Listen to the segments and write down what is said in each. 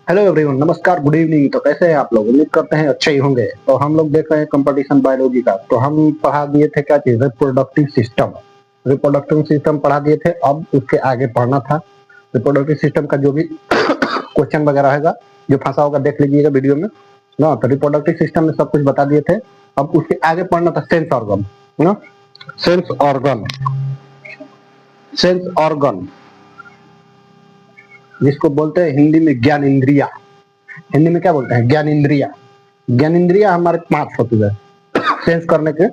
Hello everyone, नमस्कार, good evening. तो कैसे हैं आप लोग? उम्मीद करते हैं अच्छे ही होंगे। तो हम लोग देख रहे हैं कंपटीशन बायोलॉजी का। तो हम पढ़ा दिए थे क्या चीज? Reproductive system. रिप्रोडक्टिव सिस्टम पढ़ा दिए थे, अब उसके आगे पढ़ना था। रिप्रोडक्टिव सिस्टम का जो भी क्वेश्चन वगैरह रहेगा, जो फंसा होगा देख लीजिएगा वीडियो में ना। तो रिप्रोडक्टिव सिस्टम में सब कुछ बता दिए थे। अब उसके आगे पढ़ना था सेंस ऑर्गन ना। सेंस ऑर्गन, सेंस ऑर्गन जिसको बोलते हैं हिंदी में ज्ञान इंद्रिया। हिंदी में क्या बोलते हैं? ज्ञान इंद्रिया। ज्ञान इंद्रिया हमारे 5 होती है। सेंस करने के,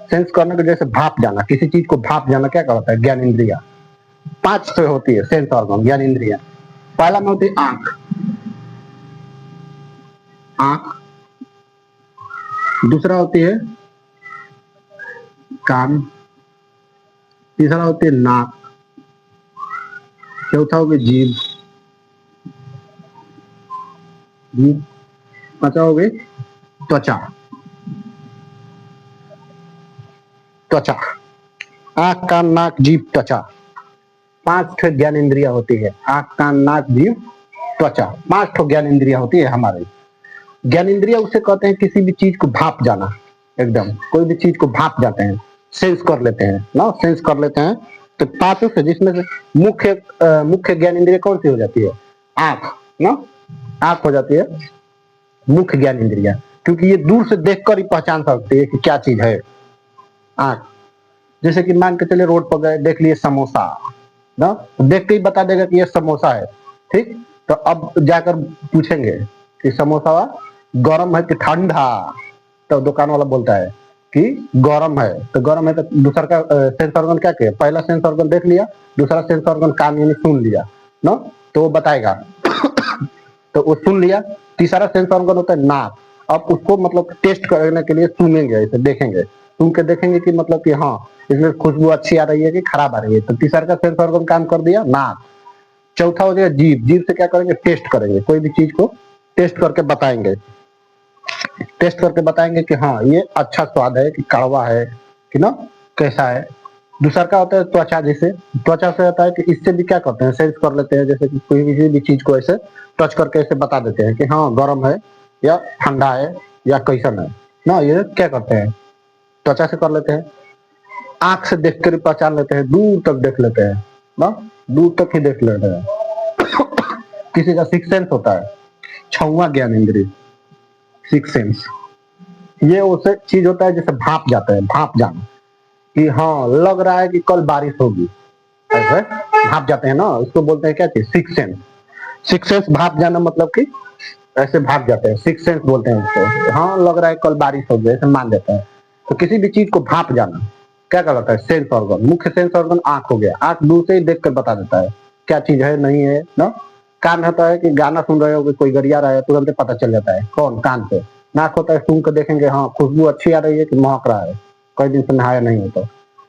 सेंस करने के जैसे भाप जाना, किसी चीज को भाप जाना क्या कहता है? ज्ञान इंद्रिया। 5 से होती है सेंस ऑर्गन, ज्ञान इंद्रिया। पहला में होती है आंख। आंख। दूसरा होती है कान। तीसरा होती है नाक। चौथा हो गया जीभ। जीभ। पांचवा हो गई त्वचा। त्वचा। आंख, कान, नाक, जीभ, त्वचा। 5 ठो ज्ञान इंद्रिया होती है। आंख, कान, नाक, जीभ, त्वचा। 5 ठो ज्ञान इंद्रिया होती है हमारे। ज्ञान इंद्रिया उसे कहते हैं किसी भी चीज को भाप जाना। एकदम कोई भी चीज को भाप जाते हैं, सेंस कर लेते हैं ना, सेंस कर लेते हैं। तो 5 से, जिसमें से मुख्य ज्ञान इंद्रिया कौन सी हो जाती है? आंख ना। आंख हो जाती है मुख्य ज्ञान इंद्रिया, क्योंकि ये दूर से देखकर ही पहचान सकती है कि क्या चीज है। आंख। जैसे कि मान के चले रोड पर गए, देख लिए समोसा ना, तो देख के ही बता देगा कि ये समोसा है। ठीक। तो अब जाकर पूछेंगे कि समोसा गरम है कि ठंडा? तो दुकान वाला बोलता है कि गरम है। तो गरम है तो दूसरा का सेंस ऑर्गन क्या किया? पहला सेंस ऑर्गन देख लिया, दूसरा सेंस ऑर्गन कान में सुन लिया ना, तो वो बताएगा। तो वो सुन लिया। तीसरा सेंस ऑर्गन होता है नाक। अब उसको मतलब टेस्ट करने के लिए सुनेंगे, इसे देखेंगे, सुन के देखेंगे कि मतलब कि हाँ इसमें खुशबू अच्छी आ रही है कि खराब आ रही है। तो तीसरा का सेंस ऑर्गन काम कर दिया नाक। चौथा हो जाएगा जीभ। जीभ से क्या करेंगे? टेस्ट करेंगे, कोई भी चीज को टेस्ट करके बताएंगे। टेस्ट करके बताएंगे कि हाँ ये अच्छा स्वाद है कि कड़वा है कि ना, कैसा है। दूसरा का होता है त्वचा। जैसे त्वचा से होता है कि इससे भी क्या करते हैं? सेंस कर लेते हैं। जैसे कि कोई भी चीज को ऐसे टच करके ऐसे बता देते हैं कि हाँ गर्म है या ठंडा है या कैसन है ना। ये क्या करते हैं? त्वचा से कर लेते हैं। आंख से देख कर पहचान लेते हैं, दूर तक देख लेते हैं ना, दूर तक ही देख लेते हैं। किसी का सिक्स सेंस होता है, 6वां ज्ञान इंद्रिय, सिक्स सेंस। ये उसे चीज होता है जैसे भाप जाता है, भाप जाना कि हाँ लग रहा है कि कल बारिश होगी, ऐसे भाप जाते हैं ना, उसको बोलते हैं क्या चीज? Six sense. सिक्स सेंस भाप जाना मतलब कि ऐसे भाप जाते हैं, सिक्स सेंस बोलते हैं उसको। हाँ लग रहा है कल बारिश होगी, ऐसे मान जाता है। तो किसी भी चीज को भाप जाना क्या कहलाता है? Sense organ. मुख्य सेंस ऑर्गन आंख हो गया। आंख दूर से ही देख कर बता देता है क्या चीज है, नहीं है ना। कान होता है कि गाना सुन रहे हो, कोई गरिया रहा है, तुरंत पता चल जाता है कौन, कान से। नाक होता है सुन कर देखेंगे, हाँ खुशबू अच्छी आ रही है कि महक रहा है, कई दिन से नहाया नहीं है तो।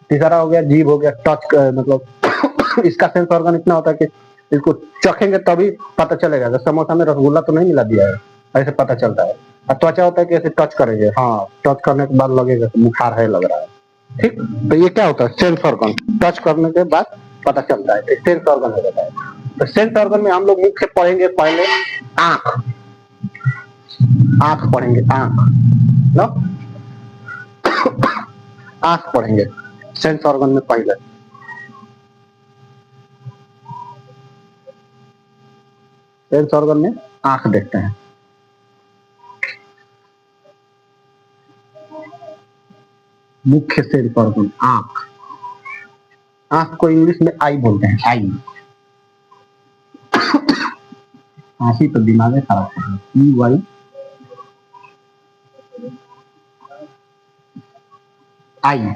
तीसरा हो गया जीभ हो गया, टच मतलब इसका सेंस ऑर्गन इतना होता है कि इसको चखेंगे तभी पता चलेगा कि समोसा में रसगुल्ला तो नहीं मिला दिया है, ऐसे पता चलता है। और त्वचा होता है कि ऐसे टच करेंगे, हाँ टच करने के बाद लगेगा कि बुखार है लग रहा है। ठीक। तो ये क्या होता है? Sense organ. टच करने के बाद पता चलता है, तो सेंस ऑर्गन हो जाता है। तो सेंस ऑर्गन में हम लोग मुख्य पढ़ेंगे पहले आंख। आंख पढ़ेंगे, आंख ना, आंख पढ़ेंगे सेंस ऑर्गन में पहले। सेंस ऑर्गन में आंख देखते हैं। मुख्य सेंस ऑर्गन आंख। आंख को इंग्लिश में आई बोलते हैं, आई। आंखी तो दिमाग खराब कर रहा है। वाई, आई।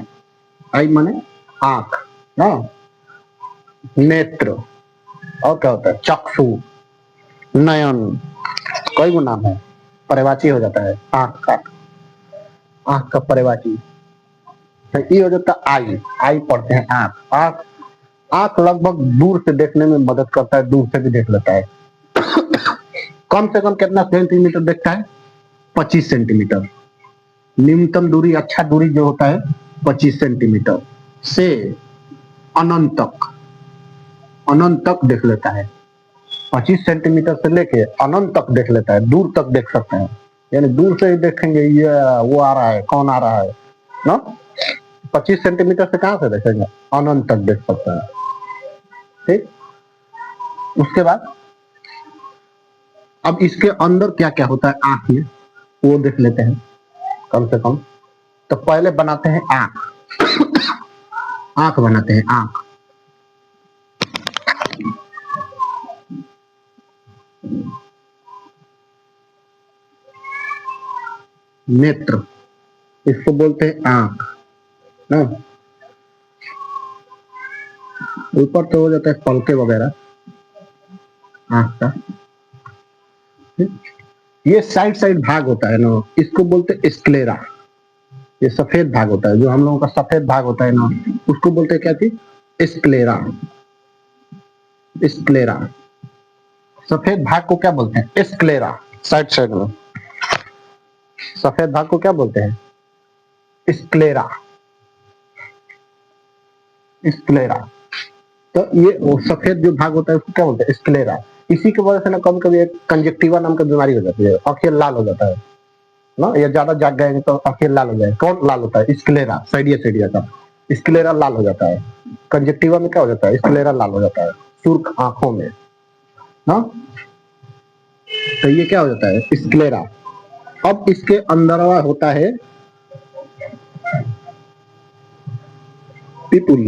आई माने आंख ना, नेत्र। और क्या होता है? चक्षु, नयन, कई गो नाम है। पर्यवाची हो जाता है आंख का, आंख का पर्यवाची। तो ये हो जाता है आई। आई पढ़ते हैं आंख। आंख, आंख लगभग दूर से देखने में मदद करता है, दूर से भी देख लेता है। कम से कम कितना सेंटीमीटर देखता है? 25 सेंटीमीटर। न्यूनतम दूरी, अच्छा दूरी जो होता है 25 सेंटीमीटर से अनंत तक, अनंत तक देख लेता है। 25 सेंटीमीटर से लेके अनंत तक देख लेता है, दूर तक देख सकते हैं। यानी दूर से ही देखेंगे ये वो आ रहा है, कौन आ रहा है ना। 25 सेंटीमीटर से कहां से देखेंगे, अनंत तक देख सकते हैं। ठीक, उसके बाद अब इसके अंदर क्या क्या होता है आंख में, वो देख लेते हैं कम से कम। तो पहले बनाते हैं आंख। आंख बनाते हैं, आंख। नेत्र, इसको बोलते हैं आंख ना। ऊपर तो हो जाता है पलके वगैरह आंख का। ये साइड साइड भाग होता है ना, इसको बोलते हैं स्क्लेरा। ये सफेद भाग होता है, जो हम लोगों का सफेद भाग होता है ना, उसको बोलते हैं क्या चीज, स्क्लेरा। स्क्लेरा, सफेद भाग को क्या बोलते हैं, स्क्लेरा। साइड साइड में सफेद भाग को क्या बोलते हैं, स्क्लेरा। स्क्लेरा, तो ये वो सफेद जो भाग होता है उसको क्या बोलते हैं, स्क्लेरा। इसी की वजह से ना कभी कभी एक कंजक्टिवा नाम की बीमारी हो जाती है, आंखें लाल हो जाता है ना, या ज्यादा जाग गए तो आंखें लाल हो जाए। कौन लाल होता है, स्क्लेरा, साइडिया साइडिया का स्क्लेरा लाल हो जाता है। कंजक्टिवा में क्या हो जाता है, स्क्लेरा लाल हो जाता है, सुर्ख आंखों में ना। तो ये क्या हो जाता है, स्क्लेरा। अब इसके अंदर होता है पिपुल,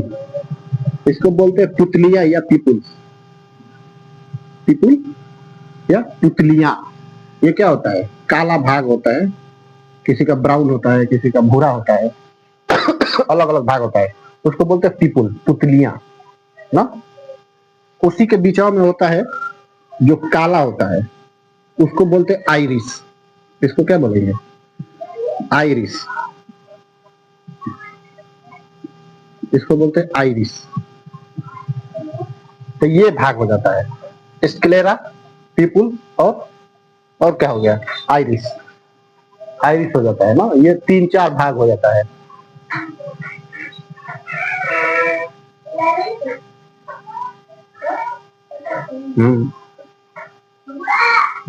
इसको बोलते हैं पुतलिया या पिपुल। पिपुल या पुतलिया, ये क्या होता है, काला भाग होता है, किसी का ब्राउन होता है, किसी का भूरा होता है, अलग अलग भाग होता है, उसको बोलते हैं पिपुल, पुतलिया ना। उसी के बीचों में होता है जो काला होता है, उसको बोलते हैं आइरिस। इसको क्या बोलेंगे, आइरिस। इसको बोलते हैं आइरिस। तो ये भाग हो जाता है स्क्लेरा, पिपुल और क्या हो गया, आइरिस। आइरिस हो जाता है ना, ये 3-4 भाग हो जाता है।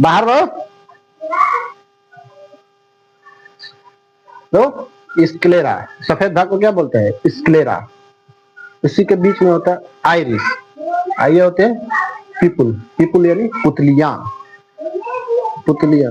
बाहर रहो। तो स्क्लेरा, सफेद भाग को क्या बोलते हैं, स्क्लेरा। इसी के बीच में होता है आइरिस, आइए होते हैं पिपुल। पिपुल यानी पुतलिया, पुतलिया।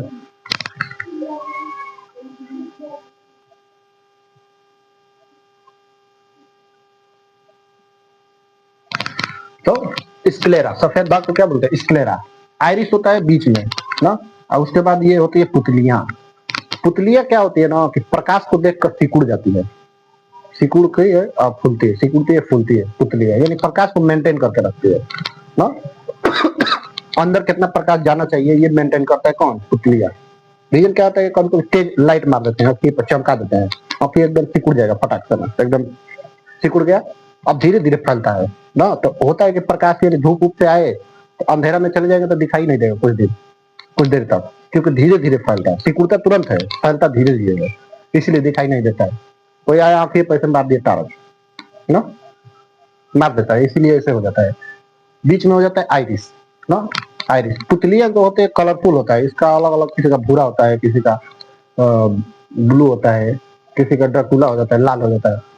तो स्क्लेरा, सफेद भाग को क्या बोलते हैं, स्क्लेरा। आइरिस होता है बीच में ना, और उसके बाद ये होती है पुतलिया। पुतलिया क्या होती है ना, कि प्रकाश को देखकर सिकुड़ जाती है, सिकुड़ के फूलती है, सिकुड़ती है फूलती है पुतलिया, यानी प्रकाश को मेंटेन करके रखती है ना। अंदर कितना प्रकाश जाना चाहिए ये मेंटेन करता है कौन, पुतलिया। रीजन क्या होता है, कभी कभी तेज लाइट मार देते हैं, आंखें पर चमका देते हैं, आंखें एकदम सिकुड़ जाएगा फटाक से ना, एकदम सिकुड़ गया। अब धीरे धीरे फैलता है ना, तो होता है कि प्रकाश ये धूप उप से आए तो अंधेरा में चले जाएंगे तो दिखाई नहीं देगा कुछ देर तक, क्योंकि धीरे धीरे फैलता है। सिकुड़ता तुरंत है, फैलता धीरे धीरे है, इसलिए दिखाई नहीं देता है। कोई आया आंखें पैसे मार दिए तारा ना, मार देता है, इसीलिए ऐसे हो जाता है। बीच में हो जाता है आइरिस ना। आइरिस, पुतलिया जो होते हैं कलरफुल होता है, इसका अलग अलग, किसी का भूरा होता है, किसी का ब्लू होता है, किसी का ड्रकुला हो जाता है, लाल हो जाता है।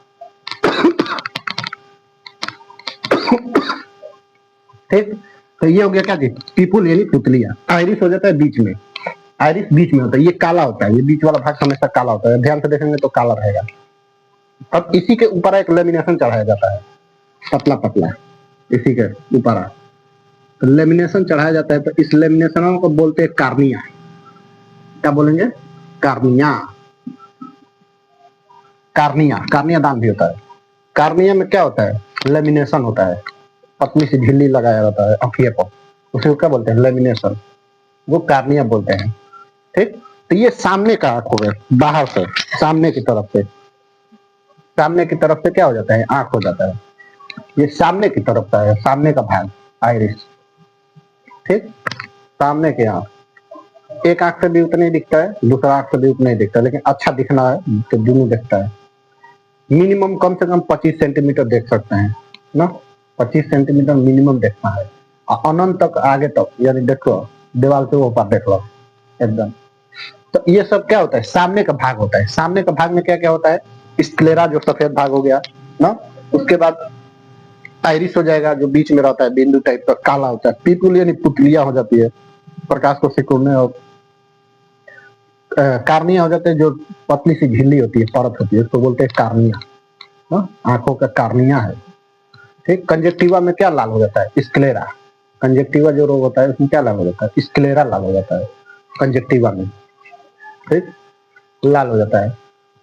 ठीक, तो ये हो गया क्या चीज, पिपुल यानी पुतलिया। आइरिस हो जाता है बीच में, आइरिस बीच में होता है, ये काला होता है, ये बीच वाला भाग हमेशा काला होता है, ध्यान से देखेंगे तो काला रहेगा। अब इसी के ऊपर एक लेमिनेशन चढ़ाया जाता है, पतला पतला, इसी के ऊपर तो लेमिनेशन चढ़ाया जाता है। तो इस लेमिनेशन को बोलते हैं कार्निया। क्या बोलेंगे, कार्निया। कार्निया, कार्निया दान भी होता है। कार्निया में क्या होता है, लेमिनेशन होता है, पतली सी झिल्ली लगाया जाता है आंखिया को, उसे क्या बोलते हैं, लेमिनेशन, वो कार्निया बोलते हैं। ठीक, तो ये सामने का आंख हो गया, बाहर से सामने की तरफ से, सामने की तरफ से क्या हो जाता है, आंख हो जाता है। ये सामने की तरफ का है, सामने का भाग आइरिस। ठीक, सामने के आंख, एक आंख से भी उतना ही दिखता है, दूसरा आंख से भी उतना ही दिखता है, लेकिन अच्छा दिखना है तो दोनों दिखता है। मिनिमम कम से कम 25 सेंटीमीटर देख सकते हैं ना, 25 सेंटीमीटर मिनिमम देखना है। अनंत तक आगे तक, यानी देखो दीवार से वो पार देख लो एकदम। तो ये सब क्या होता है, सामने का भाग होता है। सामने का भाग में क्या क्या होता है, स्क्लेरा जो सफेद भाग हो गया ना, उसके बाद आइरिस हो जाएगा जो बीच में रहता है, बिंदु टाइप का काला होता है। पीपुल यानी पुतलिया हो जाती है, प्रकाश को सिकुड़ने। और कार्निया हो जाते हैं, जो पतली सी झिल्ली होती है, परत होती है, उसको बोलते हैं कार्निया। आंखों का कार्निया है। ठीक, कंजेक्टिवा में क्या लाल हो जाता है, स्क्लेरा। कंजेक्टिवा जो रोग होता है उसमें क्या लाल हो जाता है, स्क्लेरा लाल हो जाता है कंजेक्टिवा में। ठीक, लाल हो जाता है।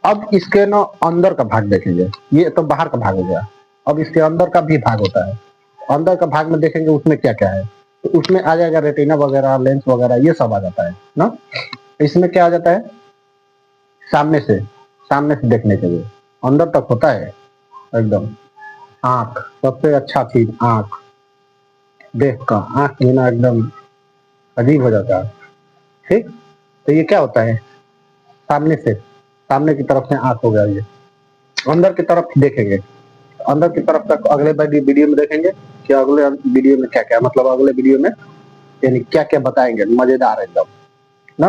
अब इसके ना अंदर का भाग देखेंगे, ये तो बाहर का भाग हो गया। अब इसके अंदर का भी भाग होता है। अंदर का भाग में देखेंगे उसमें क्या क्या है, तो उसमें आ जाएगा रेटिना वगैरह, लेंस वगैरह, ये सब आ जाता है ना। इसमें क्या आ जाता है, सामने से देखने के लिए अंदर तक होता है एकदम। आंख, सबसे अच्छा चीज आंख, देख का आंख बिना एकदम अजीब हो जाता है। ठीक, तो ये क्या होता है, सामने की तरफ से आंख हो गया। ये अंदर की तरफ देखेंगे, अंदर की तरफ तक अगले वीडियो में देखेंगे कि अगले वीडियो में क्या क्या, मतलब अगले वीडियो में यानी क्या क्या बताएंगे, मजेदार एकदम ना,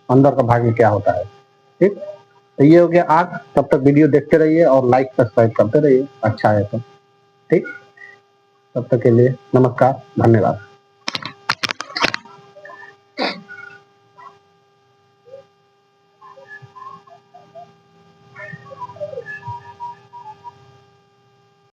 अंदर का भाग में क्या होता है। ठीक, तो ये हो गया आंख। तब तक वीडियो देखते रहिए और लाइक सब्सक्राइब करते रहिए, अच्छा है तो। ठीक, तब तक के लिए नमस्कार, धन्यवाद।